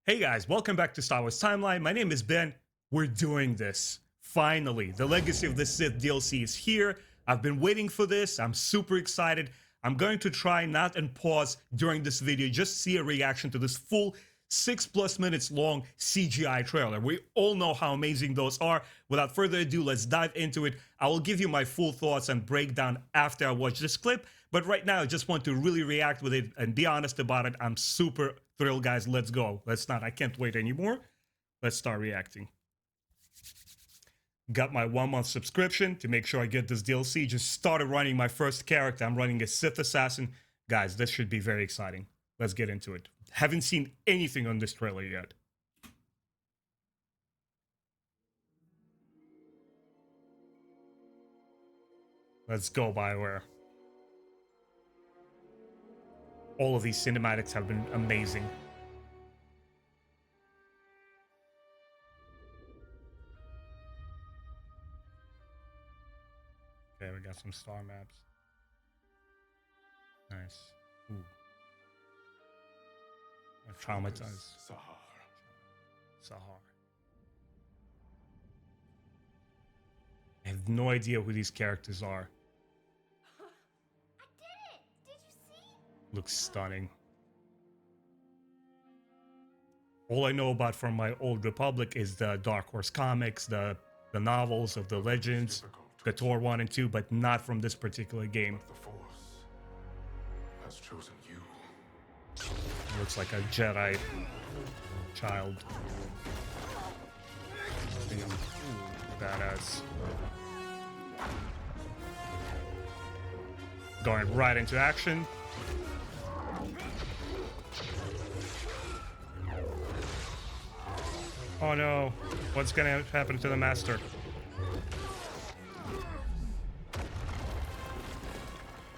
Hey guys, welcome back to Star Wars Timeline. My name is Ben. We're doing this. Finally, the Legacy of the Sith DLC is here. I've been waiting for this. I'm super excited. I'm going to try not and pause during this video, just see a reaction to this full 6+ minutes long CGI trailer. We all know how amazing those are. Without further ado, let's dive into it. I will give you my full thoughts and breakdown after I watch this clip, but right now I just want to really react with it and be honest about it. I'm super thrilled, guys. Let's go. I can't wait anymore. Let's start reacting. Got my 1-month subscription to make sure I get this DLC. Just started running my first character. I'm running a Sith assassin. Guys, this should be very exciting. Let's get into it. Haven't seen anything on this trailer yet. Let's go, BioWare. All of these cinematics have been amazing. Okay, we got some star maps. Nice. Ooh. Traumatized. Sahar. I have no idea who these characters are. I did it! Did you see? Looks stunning. All I know about from my old Republic is the Dark Horse comics, the novels of the Legends, the Tor 1 and 2, but not from this particular game. The Force has chosen you. Looks like a Jedi child. Damn. Badass. Going right into action. Oh no, what's gonna happen to the Master?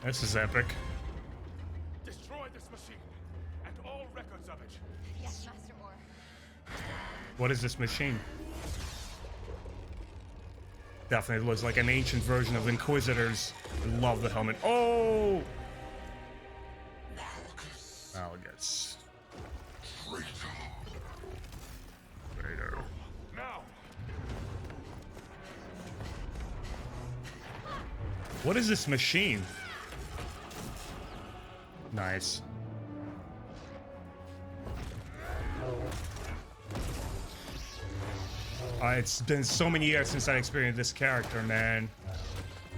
This is epic. Destroy this machine and all records of it. Yes, Master Or. What is this machine? Definitely looks like an ancient version of Inquisitors. I love the helmet. Oh! Malgus. Traitor. Now, What is this machine? Nice. It's been so many years since I experienced this character, man.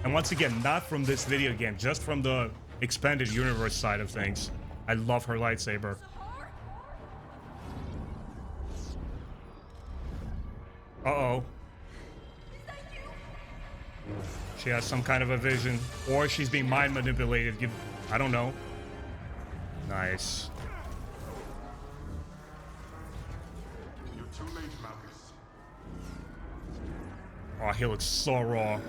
And once again, not from this video game, just from the expanded universe side of things. I love her lightsaber. Uh-oh. She has some kind of a vision, or she's being mind manipulated. I don't know. Nice. you're too late, Malgus. Oh, he looks so raw.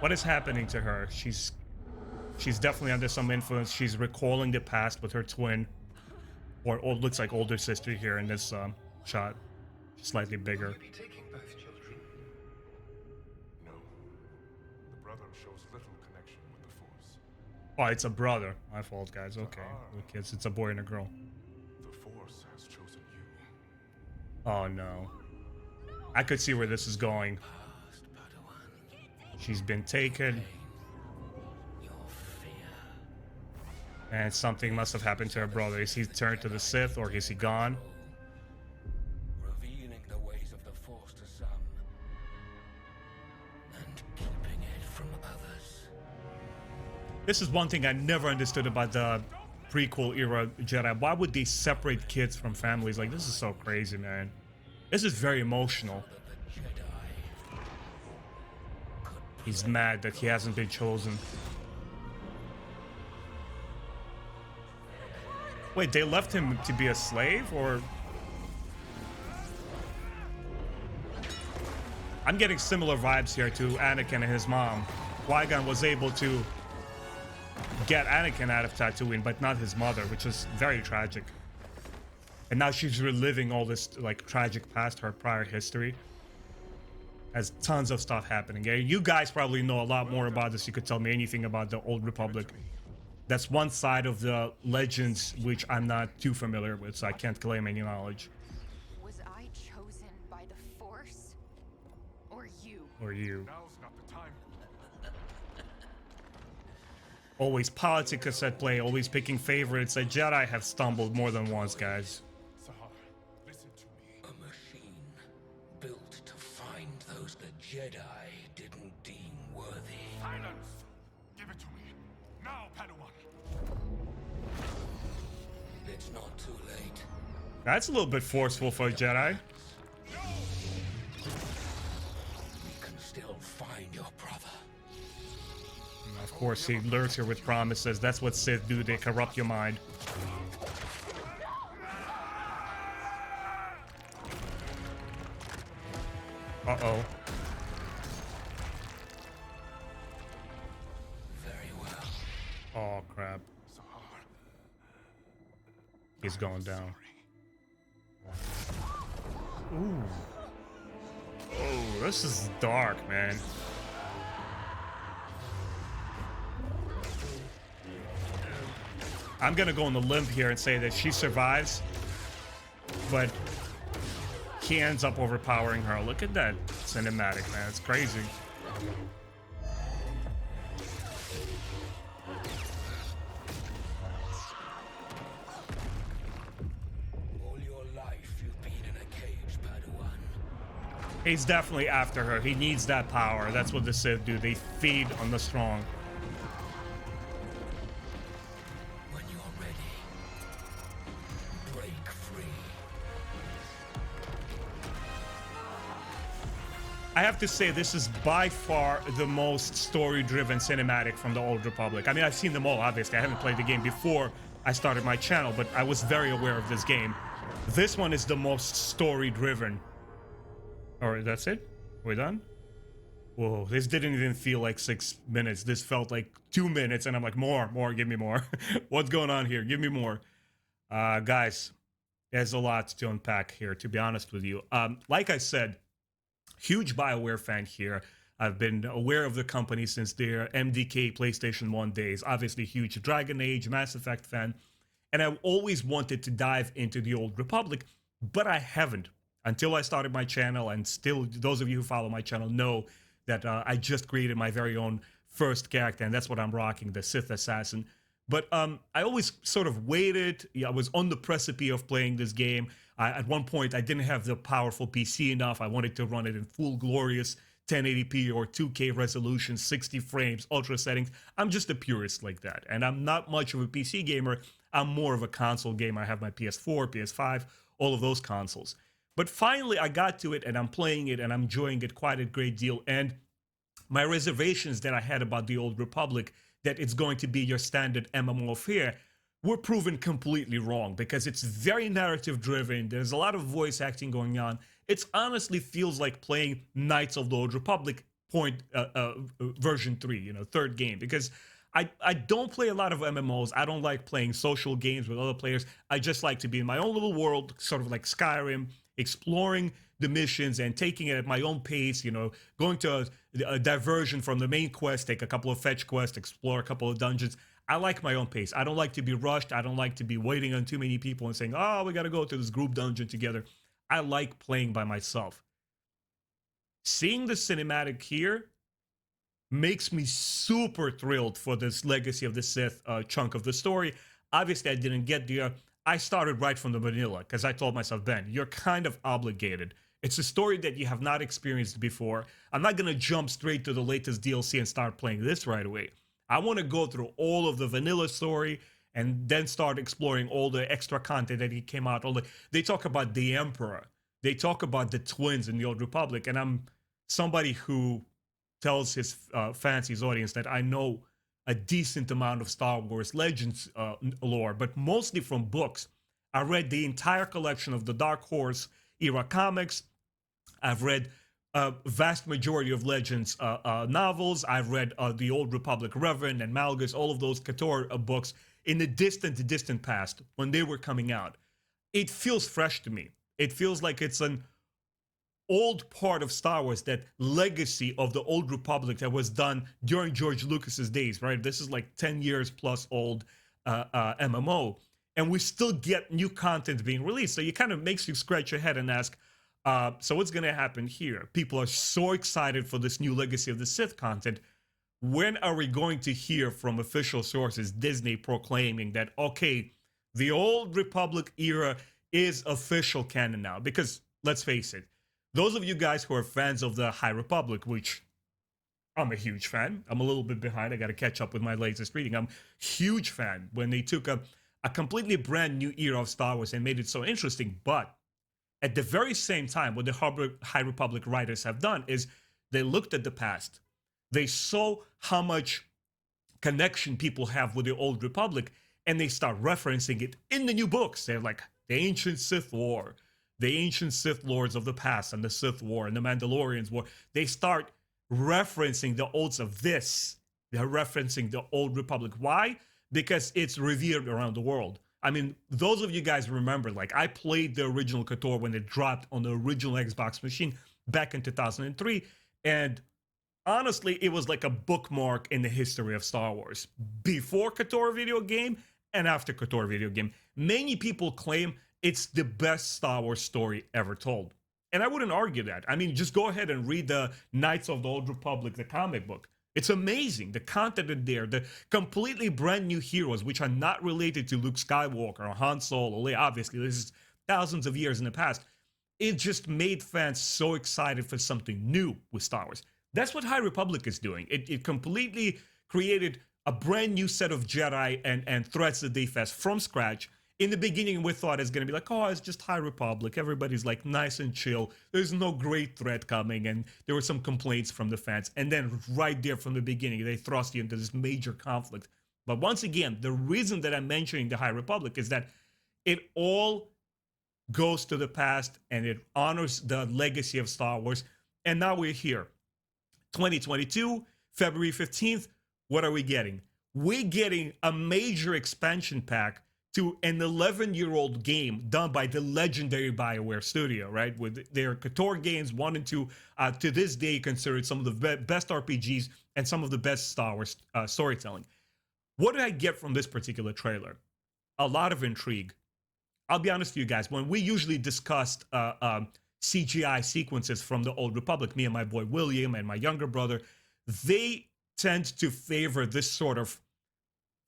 What is happening to her? She's definitely under some influence. She's recalling the past with her twin, or looks like older sister here in this shot. She's slightly bigger. Be taking both children. No. The brother shows little connection with the Force. Oh, it's a brother. My fault, guys. Okay, the kids. It's a boy and a girl. The Force has chosen you. Oh no. I could see where this is going. Past Padawan. She's been taken, Your fear. and something must have happened to her brother. Is he turned to the Sith, or is he gone? Revealing the ways of the Force to some. And keeping it from others. This is one thing I never understood about the prequel era Jedi. Why would they separate kids from families? Like, this is so crazy, man. This is very emotional. That the Jedi He's mad that he hasn't been chosen. Wait, they left him to be a slave, or? I'm getting similar vibes here to Anakin and his mom. Qui-Gon was able to get Anakin out of Tatooine, but not his mother, which is very tragic. And now she's reliving all this like tragic past, her prior history. Has tons of stuff happening. You guys probably know a lot more about this. You could tell me anything about the Old Republic. That's one side of the legends which I'm not too familiar with, so I can't claim any knowledge. Was I chosen by the Force? Or you? Or you. Now's not the time. Always politics cassette play, always picking favorites. The Jedi have stumbled more than once, guys. Sahar, listen to me. A machine built to find those the Jedi didn't deem worthy. Silence! Give it to me. Now, Padawan. It's not too late. That's a little bit forceful for a Jedi. We can still find your brother. Of course, he lures her with promises. That's what Sith do. They corrupt your mind. Uh-oh. Very well. Oh, crap. Sahar. He's going down. Ooh. Oh, this is dark, man. I'm gonna go on the limb here and say that she survives, but he ends up overpowering her. Look at that cinematic, man. It's crazy. All your life you've been in a cage, Padawan. He's definitely after her. He needs that power. That's what the Sith do. They feed on the strong. When you're ready, break free. I have to say, this is by far the most story-driven cinematic from the Old Republic. I mean, I've seen them all, obviously. I haven't played the game before I started my channel, but I was very aware of this game. This one is the most story-driven. Alright, that's it? We're done? Whoa, this didn't even feel like 6 minutes. This felt like 2 minutes, and I'm like, more, give me more. What's going on here? Give me more. Guys, there's a lot to unpack here, to be honest with you. Like I said, huge BioWare fan here. I've been aware of the company since their MDK PlayStation 1 days. Obviously, huge Dragon Age, Mass Effect fan. And I've always wanted to dive into the Old Republic, but I haven't. Until I started my channel, and still, those of you who follow my channel know that I just created my very own first character, and that's what I'm rocking, the Sith Assassin. But I always sort of waited. Yeah, I was on the precipice of playing this game. At one point, I didn't have the powerful PC enough. I wanted to run it in full glorious 1080p or 2K resolution, 60 frames, ultra settings. I'm just a purist like that. And I'm not much of a PC gamer. I'm more of a console gamer. I have my PS4, PS5, all of those consoles. But finally, I got to it, and I'm playing it, and I'm enjoying it quite a great deal. And my reservations that I had about the Old Republic, that it's going to be your standard MMO affair, were proven completely wrong, because it's very narrative driven. There's a lot of voice acting going on. It honestly feels like playing Knights of the Old Republic version 3, third game, because I don't play a lot of MMOs. I don't like playing social games with other players. I just like to be in my own little world, sort of like Skyrim, exploring the missions and taking it at my own pace, going to a diversion from the main quest, take a couple of fetch quests, explore a couple of dungeons. I like my own pace. I don't like to be rushed. I don't like to be waiting on too many people and saying, oh, we got to go to this group dungeon together. I like playing by myself. Seeing the cinematic here makes me super thrilled for this Legacy of the Sith chunk of the story. Obviously, I didn't get there. I started right from the vanilla because I told myself, Ben, you're kind of obligated. It's a story that you have not experienced before. I'm not going to jump straight to the latest DLC and start playing this right away. I want to go through all of the vanilla story and then start exploring all the extra content that came out. They talk about the Emperor. They talk about the twins in the Old Republic. And I'm somebody who tells his fans, his audience, that I know a decent amount of Star Wars Legends lore, but mostly from books. I read the entire collection of the Dark Horse era comics. I've read a vast majority of Legends novels. I've read the Old Republic Revan and Malgus, all of those KOTOR books in the distant past when they were coming out. It feels fresh to me. It feels like it's an old part of Star Wars, that legacy of the old Republic that was done during George Lucas's days, right? This is like 10 years plus old MMO, and we still get new content being released. So it kind of makes you scratch your head and ask, so what's going to happen here? People are so excited for this new Legacy of the Sith content. When are we going to hear from official sources, Disney proclaiming that, okay, the old Republic era is official canon now? Because let's face it, those of you guys who are fans of the High Republic, which I'm a huge fan. I'm a little bit behind. I got to catch up with my latest reading. I'm a huge fan when they took a completely brand new era of Star Wars and made it so interesting. But at the very same time, what the High Republic writers have done is they looked at the past. They saw how much connection people have with the old Republic, and they start referencing it in the new books. They're like, the ancient Sith War, the ancient Sith Lords of the past, and the Sith War, and the Mandalorians War. They start referencing the olds of this. They're referencing the old Republic. Why? Because it's revered around the world. I mean, those of you guys remember, like, I played the original KOTOR when it dropped on the original Xbox machine back in 2003, and honestly, it was like a bookmark in the history of Star Wars. Before KOTOR video game and after KOTOR video game. Many people claim it's the best Star Wars story ever told. And I wouldn't argue that. I mean, just go ahead and read the Knights of the Old Republic, the comic book. It's amazing. The content in there, the completely brand new heroes, which are not related to Luke Skywalker or Han Solo or Leia. Obviously, this is thousands of years in the past. It just made fans so excited for something new with Star Wars. That's what High Republic is doing. It completely created a brand new set of Jedi and threats that they face from scratch. In the beginning, we thought it's going to be like, oh, it's just High Republic. Everybody's like nice and chill. There's no great threat coming. And there were some complaints from the fans. And then right there from the beginning, they thrust you into this major conflict. But once again, the reason that I'm mentioning the High Republic is that it all goes to the past and it honors the legacy of Star Wars. And now we're here. 2022, February 15th, what are we getting? We're getting a major expansion pack to an 11-year-old game done by the legendary BioWare studio, right? With their KOTOR games, 1 and 2, to this day considered some of the best RPGs and some of the best Star Wars storytelling. What did I get from this particular trailer? A lot of intrigue. I'll be honest with you guys, when we usually discussed CGI sequences from the Old Republic, me and my boy William and my younger brother, they tend to favor this sort of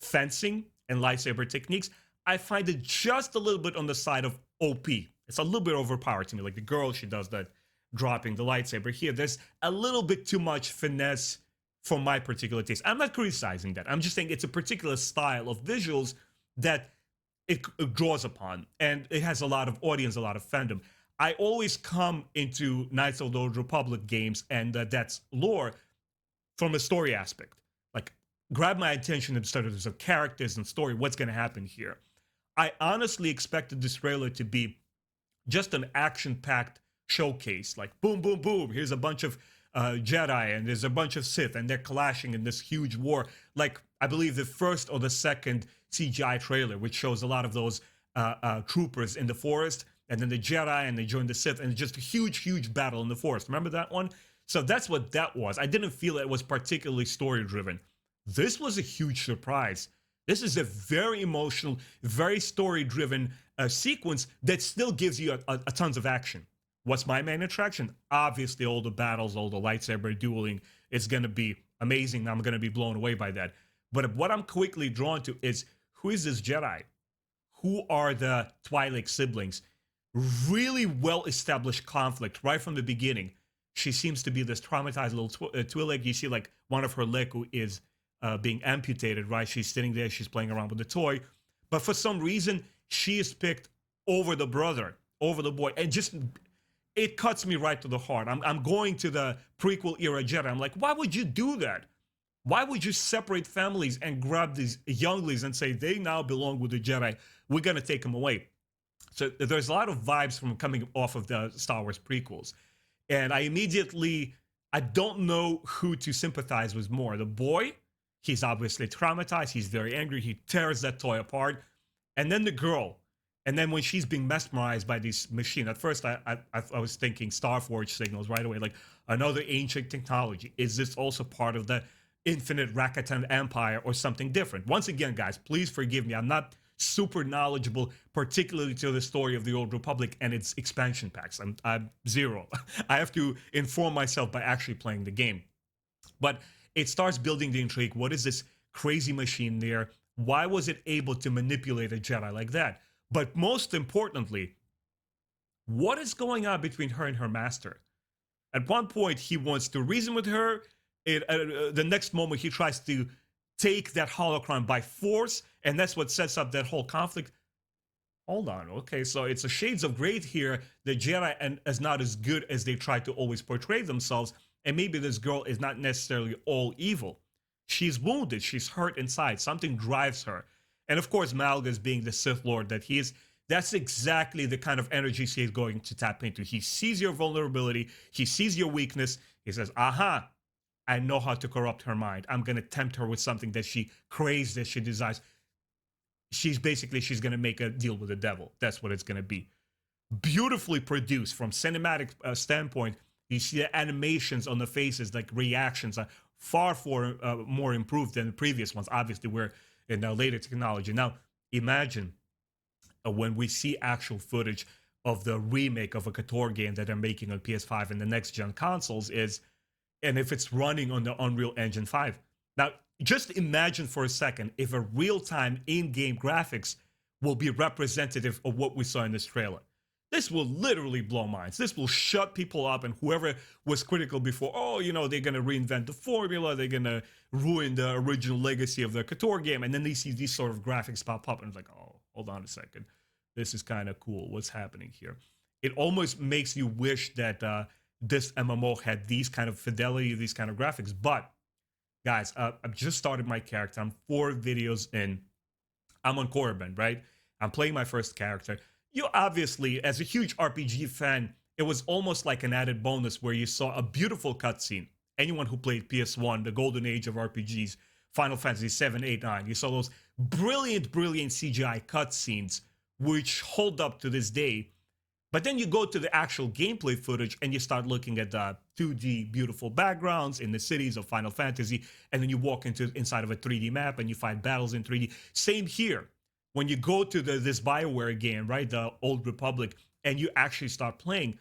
fencing and lightsaber techniques. I find it just a little bit on the side of OP. It's a little bit overpowered to me. Like the girl, she does that dropping the lightsaber here. There's a little bit too much finesse for my particular taste. I'm not criticizing that. I'm just saying it's a particular style of visuals that it draws upon. And it has a lot of audience, a lot of fandom. I always come into Knights of the Old Republic games and that's lore from a story aspect. Like, grab my attention in terms of characters and story, what's going to happen here. I honestly expected this trailer to be just an action-packed showcase. Like, boom, boom, boom, here's a bunch of Jedi and there's a bunch of Sith and they're clashing in this huge war. Like, I believe the first or the second CGI trailer, which shows a lot of those troopers in the forest, and then the Jedi, and they join the Sith, and just a huge, huge battle in the forest. Remember that one? So that's what that was. I didn't feel it was particularly story-driven. This was a huge surprise. This is a very emotional, very story-driven sequence that still gives you a tons of action. What's my main attraction? Obviously, all the battles, all the lightsaber dueling. It's going to be amazing. I'm going to be blown away by that. But what I'm quickly drawn to is, who is this Jedi? Who are the Twi'lek siblings? Really well-established conflict right from the beginning. She seems to be this traumatized little twi'lek. You see, like, one of her leg is being amputated, right? She's sitting there, she's playing around with the toy. But for some reason, she is picked over the brother, over the boy. And just, it cuts me right to the heart. I'm going to the prequel era Jedi. I'm like, why would you do that? Why would you separate families and grab these younglings and say, they now belong with the Jedi? We're going to take them away. So there's a lot of vibes from coming off of the Star Wars prequels. And I don't know who to sympathize with more. The boy, he's obviously traumatized. He's very angry. He tears that toy apart. And then the girl, And then when she's being mesmerized by this machine, at first I was thinking Starforge signals right away, like another ancient technology. Is this also part of the infinite Rakatan Empire or something different? Once again, guys, please forgive me. I'm not super knowledgeable, particularly to the story of the Old Republic and its expansion packs. I'm zero. I have to inform myself by actually playing the game. But it starts building the intrigue. What is this crazy machine there? Why was it able to manipulate a Jedi like that? But most importantly, what is going on between her and her master? At one point, he wants to reason with her. The next moment, he tries to take that holocron by force, and that's what sets up that whole conflict. Hold on, okay, so it's a shades of gray here. The Jedi is not as good as they try to always portray themselves, and maybe this girl is not necessarily all evil. She's wounded, she's hurt inside, something drives her. And of course, Malgus being the Sith Lord that he is, that's exactly the kind of energy he's going to tap into. He sees your vulnerability, he sees your weakness, he says, aha, I know how to corrupt her mind. I'm going to tempt her with something that she craves, that she desires. She's going to make a deal with the devil. That's what it's going to be. Beautifully produced from cinematic standpoint. You see the animations on the faces, like reactions, are far more improved than the previous ones. Obviously, we're in the later technology. Now, imagine when we see actual footage of the remake of a KOTOR game that they're making on PS5 and the next-gen consoles and if it's running on the Unreal Engine 5. Now, just imagine for a second if a real-time in-game graphics will be representative of what we saw in this trailer. This will literally blow minds. This will shut people up, and whoever was critical before, oh, you know, they're going to reinvent the formula, they're going to ruin the original legacy of the KOTOR game, and then they see these sort of graphics pop up, and it's like, oh, hold on a second. This is kind of cool. What's happening here? It almost makes you wish that this MMO had these kind of fidelity, these kind of graphics. But, guys, I've just started my character. I'm 4 videos in. I'm on Korriban, right? I'm playing my first character. You obviously, as a huge RPG fan, it was almost like an added bonus where you saw a beautiful cutscene. Anyone who played PS1, the golden age of RPGs, Final Fantasy 7, 8, 9, you saw those brilliant CGI cutscenes which hold up to this day. But then you go to the actual gameplay footage and you start looking at the 2D beautiful backgrounds in the cities of Final Fantasy, and then you walk inside of a 3D map and you find battles in 3D. Same here. When you go to this BioWare game, right, the Old Republic, and you actually start playing,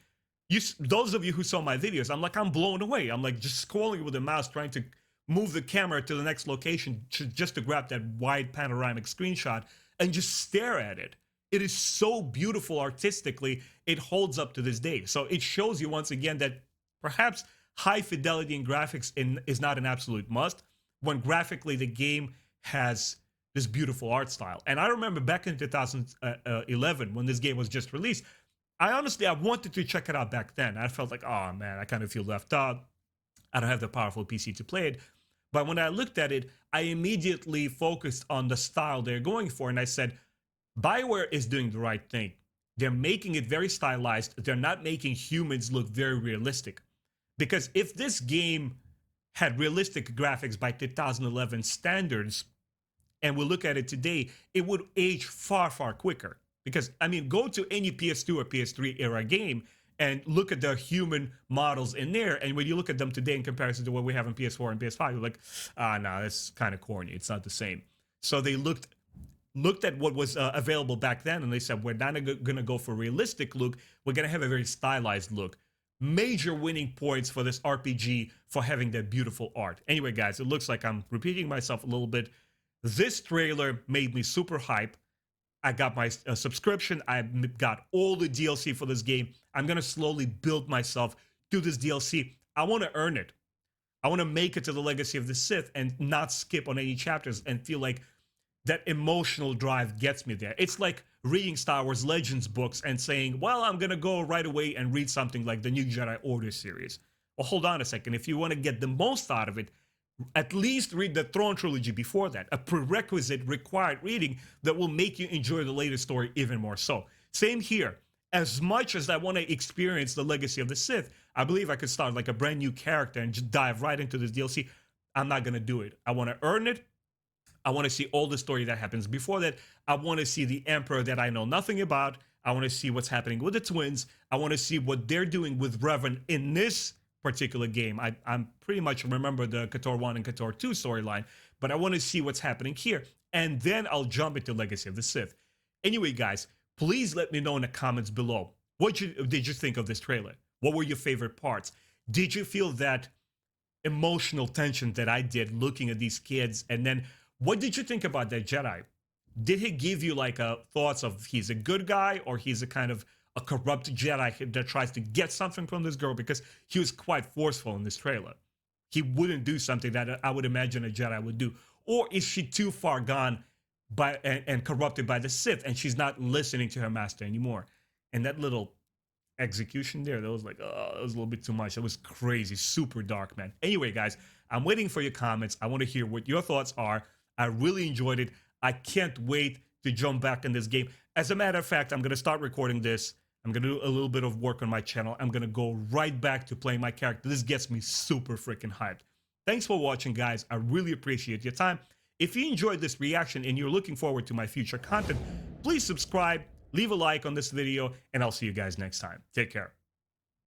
those of you who saw my videos, I'm blown away. I'm like just scrolling with the mouse, trying to move the camera to the next location just to grab that wide panoramic screenshot and just stare at it. It is so beautiful artistically, it holds up to this day. So it shows you once again that perhaps high fidelity in graphics is not an absolute must, when graphically the game has this beautiful art style. And I remember back in 2011 when this game was just released, I wanted to check it out back then. I felt like, oh man, I kind of feel left out. I don't have the powerful PC to play it. But when I looked at it, I immediately focused on the style they're going for, and I said, BioWare is doing the right thing. They're making it very stylized. They're not making humans look very realistic. Because if this game had realistic graphics by 2011 standards, and we look at it today, it would age far quicker. Because, I mean, go to any PS2 or PS3 era game and look at the human models in there, and when you look at them today in comparison to what we have in PS4 and PS5, you're like, no, that's kind of corny. It's not the same. So they looked at what was available back then, and they said, we're not going to go for a realistic look. We're going to have a very stylized look. Major winning points for this RPG for having that beautiful art. Anyway, guys, it looks like I'm repeating myself a little bit. This trailer made me super hype. I got my subscription. I got all the DLC for this game. I'm going to slowly build myself to this DLC. I want to earn it. I want to make it to the Legacy of the Sith and not skip on any chapters and feel like that emotional drive gets me there. It's like reading Star Wars Legends books and saying, well, I'm going to go right away and read something like the New Jedi Order series. Well, hold on a second. If you want to get the most out of it, at least read the Throne Trilogy before that, a prerequisite required reading that will make you enjoy the later story even more so. Same here. As much as I want to experience the Legacy of the Sith, I believe I could start like a brand new character and just dive right into this DLC. I'm not going to do it. I want to earn it. I want to see all the story that happens before that. I want to see the Emperor that I know nothing about. I want to see what's happening with the twins. I want to see what they're doing with Reverend in this particular game. I'm pretty much remember the KOTOR 1 and KOTOR 2 storyline, but I want to see what's happening here. And then I'll jump into Legacy of the Sith. Anyway, guys, please let me know in the comments below. What did you think of this trailer? What were your favorite parts? Did you feel that emotional tension that I did looking at these kids? And then what did you think about that Jedi? Did he give you like thoughts of he's a good guy or he's a kind of a corrupt Jedi that tries to get something from this girl? Because he was quite forceful in this trailer. He wouldn't do something that I would imagine a Jedi would do. Or is she too far gone by and corrupted by the Sith and she's not listening to her master anymore? And that little execution there, that was like, oh, that was a little bit too much. It was crazy, super dark, man. Anyway, guys, I'm waiting for your comments. I want to hear what your thoughts are. I really enjoyed it. I can't wait to jump back in this game. As a matter of fact, I'm going to start recording this. I'm going to do a little bit of work on my channel. I'm going to go right back to playing my character. This gets me super freaking hyped. Thanks for watching, guys. I really appreciate your time. If you enjoyed this reaction and you're looking forward to my future content, please subscribe, leave a like on this video, and I'll see you guys next time. Take care.